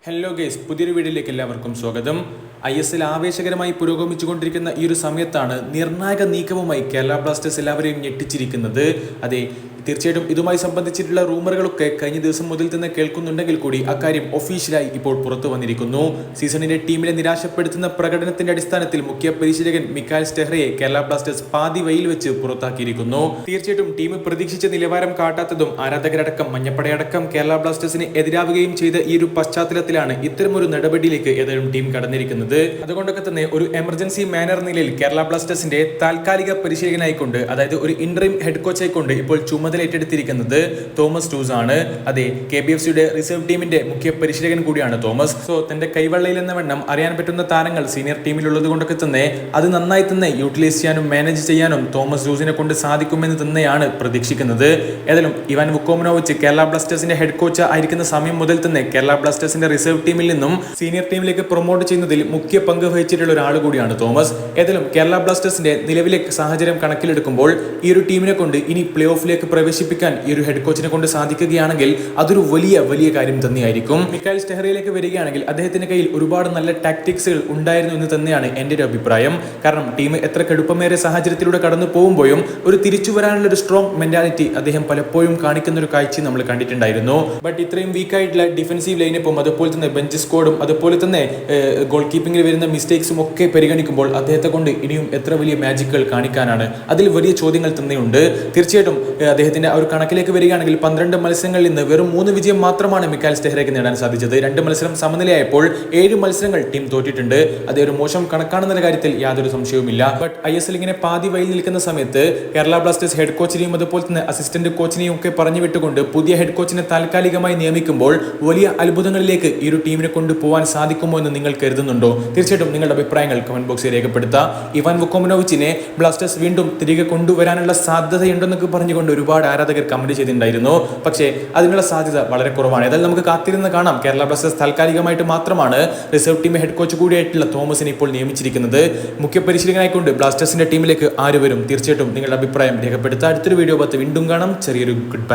Hello guys, പുതിയൊരു വീഡിയോയിലേക്ക് എല്ലാവർക്കും സ്വാഗതം. ISL ആവേശകരമായി പുരോഗമിച്ചുകൊണ്ടിരിക്കുന്ന ഈ ഒരു സമയത്താണ് നിർണായക നീക്കവുമായി കേരള ബ്ലാസ്റ്റേഴ്സ് എല്ലാവരെയും ഞെട്ടിച്ചിരിക്കുന്നത്. അതെ, തീർച്ചയായിട്ടും ഇതുമായി സംബന്ധിച്ചിട്ടുള്ള റൂമറുകളൊക്കെ കഴിഞ്ഞ ദിവസം മുതൽ തന്നെ കേൾക്കുന്നുണ്ടെങ്കിൽ കൂടി അക്കാര്യം ഒഫീഷ്യലായി ഇപ്പോൾ പുറത്തു വന്നിരിക്കുന്നു. സീസണിന്റെ ടീമിനെ നിരാശപ്പെടുത്തുന്ന പ്രകടനത്തിന്റെ അടിസ്ഥാനത്തിൽ മുഖ്യ പരിശീലകൻ മിക്കായൽ സ്റ്റെഹ്റയെ കേരള ബ്ലാസ്റ്റേഴ്സ് പാതി വഴിയിൽ വെച്ച് പുറത്താക്കിയിരിക്കുന്നു. തീർച്ചയായിട്ടും ടീം പ്രതീക്ഷിച്ച നിലവാരം കാട്ടാത്തതും ആരാധകരടക്കം മഞ്ഞപ്പടയടക്കം കേരള ബ്ലാസ്റ്റേഴ്സിന് എതിരാവുകയും ചെയ്ത ഈ ഒരു പശ്ചാത്തലത്തിലാണ് ഇത്തരമൊരു നടപടിയിലേക്ക് ഏതായാലും ടീം കടന്നിരിക്കുന്നത്. അതുകൊണ്ടൊക്കെ തന്നെ ഒരു എമർജൻസി മാനർ നിലയിൽ കേരള ബ്ലാസ്റ്റേഴ്സിന്റെ താൽക്കാലിക പരിശീലകനായിക്കൊണ്ട്, അതായത് ഒരു ഇന്ററിം ഹെഡ് കോച്ചായിക്കൊണ്ട് ഇപ്പോൾ ചുമതല ഏറ്റെടുത്തിരിക്കുന്നത് തോമസ് ടൂസ് ആണ്. അതെ, KBFCയുടെ റിസർവ് ടീമിന്റെ മുഖ്യ പരിശീലകൻ കൂടിയാണ് തോമസ്. സോ തന്റെ കൈവെള്ളയിൽ എന്ന വണ്ണം അറിയാൻ പറ്റുന്ന താരങ്ങൾ സീനിയർ ടീമിലുള്ളത് കൊണ്ടൊക്കെ തന്നെ അത് നന്നായി തന്നെ യൂട്ടിലൈസ് ചെയ്യാനും മാനേജ് ചെയ്യാനും തോമസ് ടൂസിനെ കൊണ്ട് സാധിക്കുമെന്ന് തന്നെയാണ് പ്രതീക്ഷിക്കുന്നത്. ഏതായാലും ഇവാൻ വുക്കോമനോവിച്ച് കേരള ബ്ലാസ്റ്റേഴ്സിന്റെ ഹെഡ് കോച്ച് ആയിരിക്കുന്ന സമയം മുതൽ തന്നെ കേരള ബ്ലാസ്റ്റേഴ്സിന്റെ റിസർവ് ടീമിൽ നിന്നും സീനിയർ ടീമിലേക്ക് പ്രൊമോട്ട് ചെയ്യുന്നതിൽ മുഖ്യ പങ്ക് വഹിച്ചിട്ടുള്ള ഒരാൾ കൂടിയാണ് തോമസ്. ഏതായാലും കേരള ബ്ലാസ്റ്റേഴ്സിന്റെ നിലവിലെ സാഹചര്യം കണക്കിലെടുക്കുമ്പോൾ ഈ ഒരു ടീമിനെ കൊണ്ട് ഇനി പ്ലേ ഓഫിലേക്ക് പ്രവേശിപ്പിക്കാൻ ഈ ഒരു ഹെഡ് കോച്ചിനെ കൊണ്ട് സാധിക്കുകയാണെങ്കിൽ അതൊരു വലിയ കാര്യം തന്നെയായിരിക്കും. മിക്കായൽ സ്റ്റെഹ്റയിലേക്ക് വരികയാണെങ്കിൽ അദ്ദേഹത്തിന്റെ കയ്യിൽ ഒരുപാട് നല്ല ടാക്ടിക്സുകൾ ഉണ്ടായിരുന്നു എന്ന് തന്നെയാണ് എൻ്റെ ഒരു അഭിപ്രായം. കാരണം ടീം എത്ര കടുപ്പമേറിയ സാഹചര്യത്തിലൂടെ കടന്നു പോകുമ്പോഴും ഒരു തിരിച്ചു വരാനുള്ള ഒരു സ്ട്രോങ് മെന്റാലിറ്റി അദ്ദേഹം പലപ്പോഴും കാണിക്കുന്ന ഒരു കാഴ്ച നമ്മൾ കണ്ടിട്ടുണ്ടായിരുന്നു. ബട്ട് ഇത്രയും വീക്കായിട്ടുള്ള ഡിഫൻസീവ് ലൈനപ്പും അതുപോലെ തന്നെ ബെഞ്ച് സ്ക്വാഡും അതുപോലെ തന്നെ ഗോൾ കീപ്പിംഗിൽ വരുന്ന മിസ്റ്റേക്സും ഒക്കെ പരിഗണിക്കുമ്പോൾ അദ്ദേഹത്തെ കൊണ്ട് ഇനിയും എത്ര വലിയ മാജിക്കുകൾ കാണിക്കാനാണ്, അതിൽ വലിയ ചോദ്യങ്ങൾ തന്നെയുണ്ട്. തീർച്ചയായിട്ടും അദ്ദേഹത്തിന്റെ ആ ഒരു കണക്കിലേക്ക് വരികയാണെങ്കിൽ 12 മത്സരങ്ങളിൽ നിന്ന് വെറും 3 വിജയം മാത്രമാണ് മിക്കായൽ സ്റ്റെഹ്റയ്ക്ക് നേടാൻ സാധിച്ചത്. 2 മത്സരം സമനിലയായപ്പോൾ 7 മത്സരങ്ങൾ ടീം തോറ്റിട്ടുണ്ട്. അത് ഒരു മോശം കണക്കാണെന്ന കാര്യത്തിൽ യാതൊരു സംശയവുമില്ല. ബട്ട് ISL ഇങ്ങനെ പാതി വഴിയിൽ നിൽക്കുന്ന സമയത്ത് കേരള ബ്ലാസ്റ്റേഴ്സ് ഹെഡ് കോച്ചിനെയും അതുപോലെ തന്നെ അസിസ്റ്റന്റ് കോച്ചിനെയും ഒക്കെ പറഞ്ഞു വിട്ടുകൊണ്ട് പുതിയ ഹെഡ് കോച്ചിനെ താൽക്കാലികമായി നിയമിക്കുമ്പോൾ വലിയ അത്ഭുതങ്ങളിലേക്ക് ഈ ഒരു ടീമിനെ കൊണ്ടുപോകാൻ സാധിക്കുമോ എന്ന് നിങ്ങൾ കരുതുന്നുണ്ടോ? തീർച്ചയായിട്ടും നിങ്ങളുടെ അഭിപ്രായങ്ങൾ കമന്റ് ബോക്സിൽ രേഖപ്പെടുത്തുക. ഇവാൻ വുക്കോമനോവിച്ചിനെ ബ്ലാസ്റ്റേഴ്സ് വീണ്ടും തിരികെ കൊണ്ടുവരാനുള്ള സാധ്യതയുണ്ടെന്നൊക്കെ പറഞ്ഞുകൊണ്ട് ഒരുപാട് ആരാധകർ കമന്റ് ചെയ്തിട്ടുണ്ടായിരുന്നു. പക്ഷേ അതിനുള്ള സാധ്യത വളരെ കുറവാണ്. ഏതായാലും നമുക്ക് കാത്തിരുന്ന് കാണാം. കേരള ബ്ലാസ്റ്റേഴ്സ് താൽക്കാലികമായിട്ട് മാത്രമാണ് റിസർവ് ടീം ഹെഡ് കോച്ച് കൂടിയായിട്ടുള്ള തോമസിനെ ഇപ്പോൾ നിയമിച്ചിരിക്കുന്നത്. മുഖ്യ പരിശീലകനായിക്കൊണ്ട് ബ്ലാസ്റ്റേഴ്സിന്റെ ടീമിലേക്ക് ആര് വരും? തീർച്ചയായിട്ടും നിങ്ങളുടെ അഭിപ്രായം രേഖപ്പെടുത്തുക. അടുത്തൊരു വീഡിയോ വീണ്ടും കാണാം. ചെറിയൊരു ഗുഡ് ബൈ.